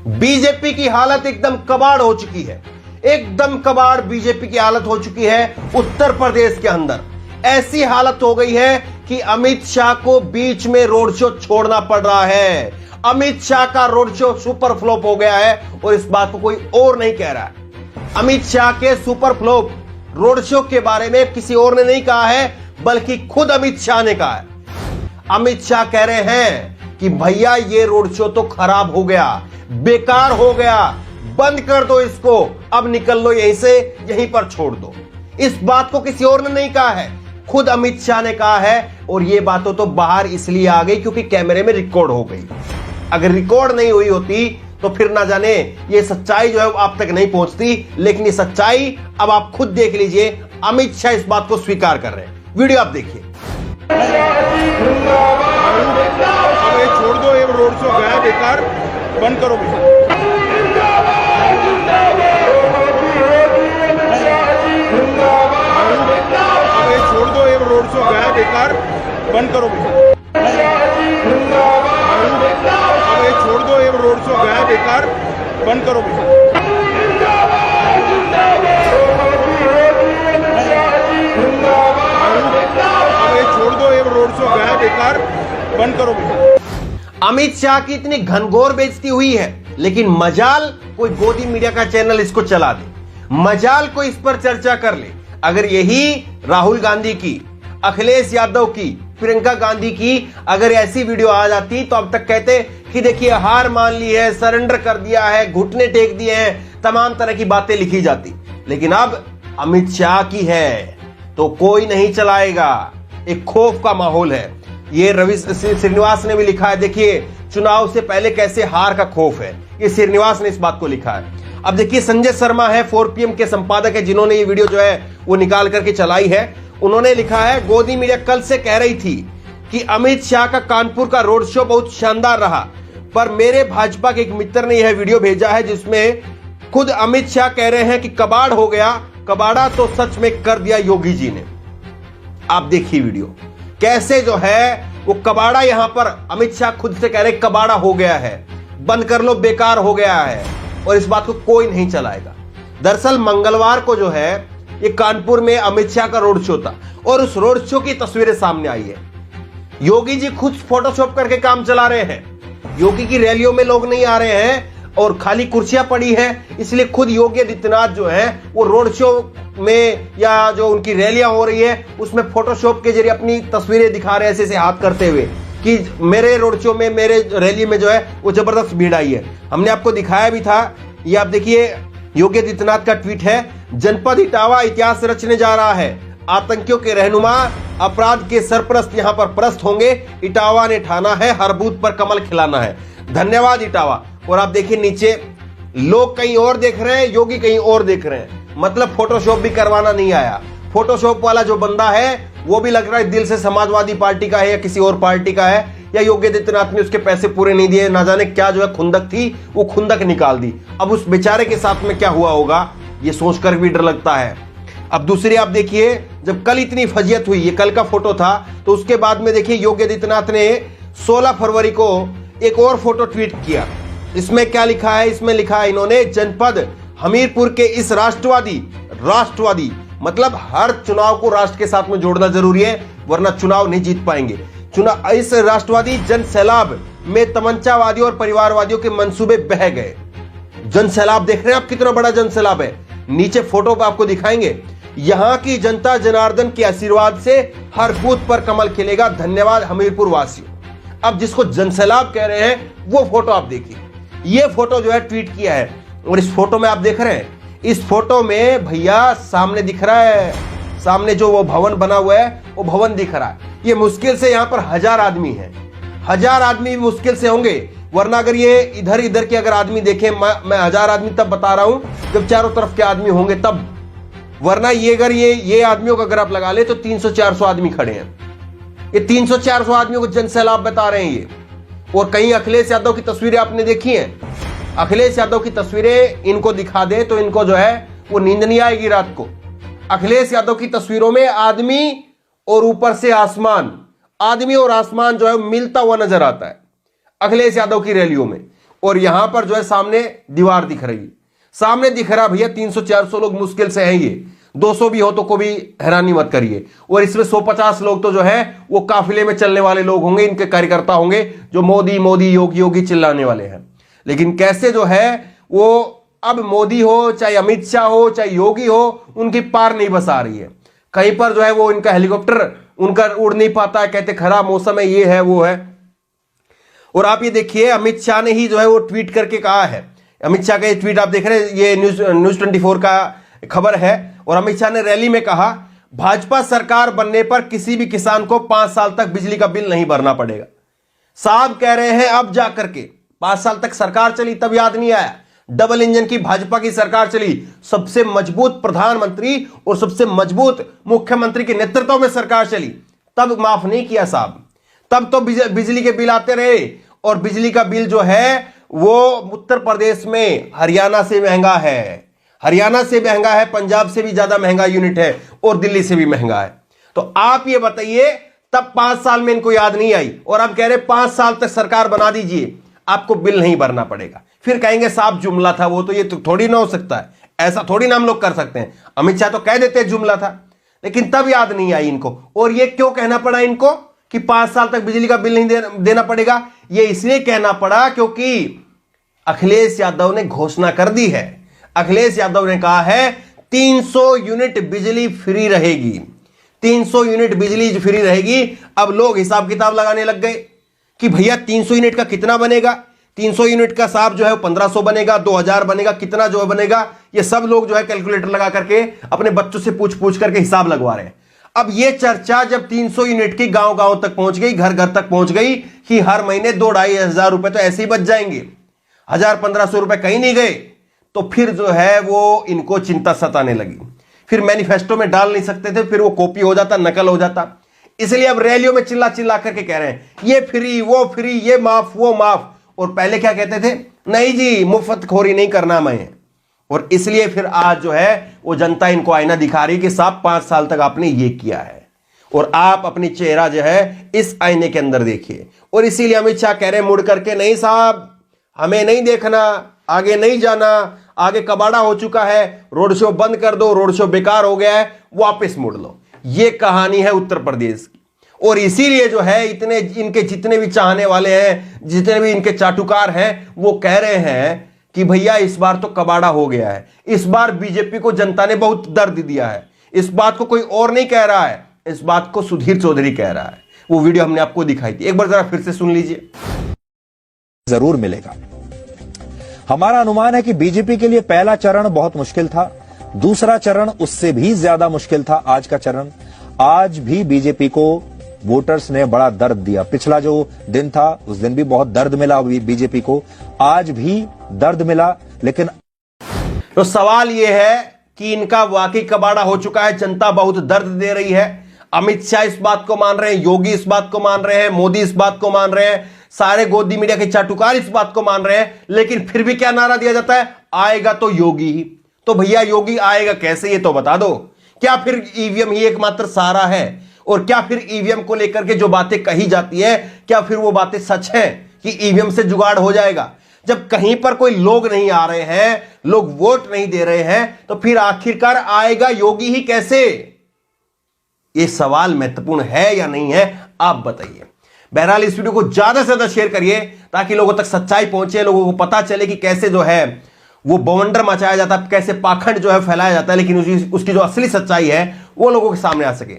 BJP की हालत एकदम कबाड़ हो चुकी है। एकदम कबाड़ बीजेपी की हालत हो चुकी है उत्तर प्रदेश के अंदर। ऐसी हालत हो गई है कि अमित शाह को बीच में रोड शो छोड़ना पड़ रहा है। अमित शाह का रोड शो सुपर फ्लॉप हो गया है और इस बात को कोई और नहीं कह रहा है। अमित शाह के सुपर फ्लॉप रोड शो के बारे में किसी और ने नहीं कहा है, बल्कि खुद अमित शाह ने कहा है। अमित शाह कह रहे हैं कि भैया ये रोड शो तो खराब हो गया, बेकार हो गया, बंद कर दो इसको, अब निकल लो यहीं से, यहीं पर छोड़ दो। इस बात को किसी और ने नहीं कहा है, खुद अमित शाह ने कहा है। और ये बातों तो बाहर इसलिए आ गई क्योंकि कैमरे में रिकॉर्ड हो गई। अगर रिकॉर्ड नहीं हुई होती तो फिर ना जाने ये सच्चाई जो है आप तक नहीं पहुंचती। लेकिन ये सच्चाई अब आप खुद देख लीजिए, अमित शाह इस बात को स्वीकार कर रहे हैं। वीडियो आप देखिए। अब ये छोड़ दो, ये रोड शो गया बेकार, बंद करो भैया। अब ये छोड़ दो, ये रोड शो गया बेकार, बंद करो भैया। अब ये छोड़ दो, ये रोड शो गया बेकार, बंद करो भैया। अब ये छोड़ दो, ये रोड शो गया बेकार, बंद करो भैया। अमित शाह की इतनी घनघोर बेइज्जती हुई है, लेकिन मजाल कोई गोदी मीडिया का चैनल इसको चला दे, मजाल को इस पर चर्चा कर ले। अगर यही राहुल गांधी की, अखिलेश यादव की, प्रियंका गांधी की अगर ऐसी वीडियो आ जाती तो अब तक कहते कि देखिए हार मान ली है, सरेंडर कर दिया है, घुटने टेक दिए हैं, तमाम तरह की बातें लिखी जाती। लेकिन अब अमित शाह की है तो कोई नहीं चलाएगा। एक खौफ का माहौल है। ये रवि श्रीनिवास ने भी लिखा है, देखिए चुनाव से पहले कैसे हार का खौफ है। ये श्रीनिवास ने इस बात को लिखा है। अब देखिए संजय शर्मा है, 4PM के संपादक है, जिन्होंने ये वीडियो जो है वो निकाल करके चलाई है। उन्होंने लिखा है, गोदी मीडिया कल से कह रही थी कि अमित शाह का कानपुर का रोड शो बहुत शानदार रहा, पर मेरे भाजपा के एक मित्र ने यह वीडियो भेजा है जिसमें खुद अमित शाह कह रहे हैं कि कबाड़ हो गया। कबाड़ा तो सच में कर दिया योगी जी ने। आप देखिए वीडियो कैसे जो है वो कबाड़ा, यहां पर अमित शाह खुद से कह रहे कबाड़ा हो गया है, बंद कर लो, बेकार हो गया है, और इस बात को कोई नहीं चलाएगा। दरअसल मंगलवार को जो है ये कानपुर में अमित शाह का रोड शो था और उस रोड शो की तस्वीरें सामने आई है। योगी जी खुद फोटोशॉप करके काम चला रहे हैं। योगी की रैलियों में लोग नहीं आ रहे हैं और खाली कुर्सियां पड़ी हैं, इसलिए खुद योगी आदित्यनाथ जो है वो रोड शो में या जो उनकी रैलियां हो रही है उसमें फोटोशॉप के जरिए अपनी तस्वीरें दिखा रहे हैं, ऐसे हाथ करते हुए कि मेरे रोड शो में, मेरे रैली में जो है वो जबरदस्त भीड़ आई है। हमने आपको दिखाया भी था। ये आप देखिए योगी आदित्यनाथ का ट्वीट है, जनपद इटावा इतिहास रचने जा रहा है, आतंकियों के रहनुमा, अपराध के सरपरस्त यहां पर परस्त होंगे। इटावा ने ठाना है, हर बूथ पर कमल खिलाना है। धन्यवाद इटावा। और आप देखिए नीचे लोग कहीं और देख रहे हैं, योगी कहीं और देख रहे हैं। मतलब फोटोशॉप भी करवाना नहीं आया। फोटोशॉप वाला जो बंदा है वो भी लग रहा है दिल से समाजवादी पार्टी का है या किसी और पार्टी का है, या योगी आदित्यनाथ ने उसके पैसे पूरे नहीं दिए, ना जाने क्या जो है खुंदक थी, वो खुंदक निकाल दी। अब उस बेचारे के साथ में क्या हुआ होगा ये सोचकर भी डर लगता है। अब दूसरी आप देखिए, जब कल इतनी फजियत हुई, ये कल का फोटो था, तो उसके बाद में देखिए योगी आदित्यनाथ ने 16 फरवरी को एक और फोटो ट्वीट किया। इसमें क्या लिखा है? इसमें लिखा है इन्होंने, जनपद हमीरपुर के इस राष्ट्रवादी मतलब हर चुनाव को राष्ट्र के साथ में जोड़ना जरूरी है, वरना चुनाव नहीं जीत पाएंगे। इस राष्ट्रवादी जन सैलाब में तमंचावादियों और परिवारवादियों के मंसूबे बह गए। जन सैलाब देख रहे हैं आप, कितना बड़ा जन सैलाब है। नीचे फोटो पर आपको दिखाएंगे, यहां की जनता जनार्दन के आशीर्वाद से हर बूथ पर कमल खिलेगा, धन्यवाद हमीरपुर वासियों। अब जिसको जन सैलाब कह रहे हैं वो फोटो आप देखिए। ये फोटो जो है ट्वीट किया है, और इस फोटो में आप देख रहे हैं, इस फोटो में भैया सामने दिख रहा है, सामने जो वो भवन बना हुआ है वो भवन दिख रहा है। ये मुश्किल से यहां पर 1000 आदमी हैं, 1000 आदमी भी मुश्किल से होंगे, वरना अगर ये इधर के अगर आदमी देखें, मैं 1000 आदमी तब बता रहा हूं जब चारों तरफ के आदमी होंगे तब, वरना ये अगर ये आदमियों का अगर आप लगा ले तो 300-400 आदमी खड़े हैं। ये 300-400 आदमियों को जन सैलाब बता रहे हैं ये। और कहीं अखिलेश यादव की तस्वीरें आपने देखी हैं? अखिलेश यादव की तस्वीरें इनको दिखा दे तो इनको जो है वो नींद नहीं आएगी रात को। अखिलेश यादव की तस्वीरों में आदमी और ऊपर से आसमान, आदमी और आसमान जो है मिलता हुआ नजर आता है अखिलेश यादव की रैलियों में। और यहां पर जो है सामने दीवार दिख रही है, सामने दिख रहा भैया 300-400 लोग मुश्किल से हैं, ये 200 भी हो तो कोई हैरानी मत करिए। और इसमें 150 लोग तो जो है वो काफिले में चलने वाले लोग होंगे, इनके कार्यकर्ता होंगे जो मोदी मोदी योगी योगी चिल्लाने वाले हैं। लेकिन कैसे जो है वो अब मोदी हो चाहे अमित शाह हो चाहे योगी हो, उनकी पार नहीं बस आ रही है। कहीं पर जो है वो इनका हेलीकॉप्टर उनका उड़ नहीं पाता है, कहते खराब मौसम है, ये है वो है। और आप ये देखिए अमित शाह ने ही जो है वो ट्वीट करके कहा है, अमित शाह का ये ट्वीट आप देख रहे हैं, ये न्यूज 24 का खबर है। और अमित शाह ने रैली में कहा भाजपा सरकार बनने पर किसी भी किसान को 5 साल तक बिजली का बिल नहीं भरना पड़ेगा। साहब कह रहे हैं अब जाकर के 5 साल तक सरकार चली तब याद नहीं आया, डबल इंजन की भाजपा की सरकार चली, सबसे मजबूत प्रधानमंत्री और सबसे मजबूत मुख्यमंत्री के नेतृत्व में सरकार चली, तब माफ नहीं किया साहब। तब तो बिजली के बिल आते रहे। और बिजली का बिल जो है वो उत्तर प्रदेश में हरियाणा से महंगा है, हरियाणा से महंगा है, पंजाब से भी ज्यादा महंगा यूनिट है और दिल्ली से भी महंगा है। तो आप ये बताइए तब 5 साल में इनको याद नहीं आई और अब कह रहे 5 साल तक सरकार बना दीजिए, आपको बिल नहीं भरना पड़ेगा। फिर कहेंगे साफ जुमला था वो, तो ये तो थोड़ी ना हो सकता है, ऐसा थोड़ी ना हम लोग कर सकते हैं। अमित शाह तो कह देते हैं जुमला था, लेकिन तब याद नहीं आई इनको। और ये क्यों कहना पड़ा इनको कि 5 साल तक बिजली का बिल नहीं देना पड़ेगा? ये इसलिए कहना पड़ा क्योंकि अखिलेश यादव ने घोषणा कर दी है। अखिलेश यादव ने कहा है 300 यूनिट बिजली फ्री रहेगी, 300 यूनिट बिजली फ्री रहेगी। अब लोग हिसाब किताब लगाने लग गए कि भैया 300 यूनिट का कितना बनेगा, 300 यूनिट का साहब जो है 1500 बनेगा, 2000 बनेगा, कितना जो है बनेगा। ये सब लोग जो है कैलकुलेटर लगा करके अपने बच्चों से पूछ पूछ करके हिसाब लगवा रहे हैं। अब ये चर्चा जब 300 यूनिट की गांव गांव तक पहुंच गई, घर घर तक पहुंच गई कि हर महीने 2-2.5 हजार रुपए तो ऐसे ही बच जाएंगे, 1000-1500 रुपए कहीं नहीं गए, तो फिर जो है वो इनको चिंता सताने लगी। फिर मैनिफेस्टो में डाल नहीं सकते थे, फिर वो कॉपी हो जाता, नकल हो जाता। इसलिए अब रैलियों में चिल्ला चिल्ला करके कह रहे हैं ये फ्री वो फ्री, ये माफ वो माफ। और पहले क्या कहते थे, नहीं जी मुफ्त खोरी नहीं करना मैं। और इसलिए फिर आज जो है वो जनता इनको आईना दिखा रही कि साहब 5 साल तक आपने ये किया है और आप अपनी चेहरा जो है इस आईने के अंदर देखिए। और इसीलिए अमित शाह कह रहे हैं मुड़ करके, नहीं साहब हमें नहीं देखना, आगे नहीं जाना, आगे कबाड़ा हो चुका है, रोड शो बंद कर दो, रोड शो बेकार हो गया है, वापस मुड़ लो। ये कहानी है उत्तर प्रदेश की। और इसीलिए जो है इतने इनके जितने भी चाहने वाले हैं, जितने भी इनके चाटुकार हैं, वो कह रहे हैं कि भैया इस बार तो कबाड़ा हो गया है, इस बार बीजेपी को जनता ने बहुत दर्द दिया है। इस बात को कोई और नहीं कह रहा है, इस बात को सुधीर चौधरी कह रहा है। वो वीडियो हमने आपको दिखाई थी, एक बार जरा फिर से सुन लीजिए। जरूर मिलेगा। हमारा अनुमान है कि बीजेपी के लिए पहला चरण बहुत मुश्किल था, दूसरा चरण उससे भी ज्यादा मुश्किल था। आज का चरण, आज भी बीजेपी को वोटर्स ने बड़ा दर्द दिया। पिछला जो दिन था उस दिन भी बहुत दर्द मिला बीजेपी को, आज भी दर्द मिला। लेकिन तो सवाल यह है कि इनका वाकई कबाड़ा हो चुका है, जनता बहुत दर्द दे रही है। अमित शाह इस बात को मान रहे हैं, योगी इस बात को मान रहे हैं, मोदी इस बात को मान रहे हैं, सारे गोदी मीडिया के चाटुकार इस बात को मान रहे हैं। लेकिन फिर भी क्या नारा दिया जाता है, आएगा तो योगी ही। तो भैया योगी आएगा कैसे, ये तो बता दो। क्या फिर ईवीएम ही एकमात्र सहारा है? और क्या फिर ईवीएम को लेकर के जो बातें कही जाती है, क्या फिर वो बातें सच हैं कि ईवीएम से जुगाड़ हो जाएगा? जब कहीं पर कोई लोग नहीं आ रहे हैं, लोग वोट नहीं दे रहे हैं, तो फिर आखिरकार आएगा योगी ही कैसे? ये सवाल महत्वपूर्ण है या नहीं है, आप बताइए। बहरहाल इस वीडियो को ज्यादा से ज्यादा शेयर करिए ताकि लोगों तक सच्चाई पहुंचे, लोगों को पता चले कि कैसे जो है वो बवंडर मचाया जाता है, कैसे पाखंड जो है फैलाया जाता है, लेकिन उसकी जो असली सच्चाई है वो लोगों के सामने आ सके।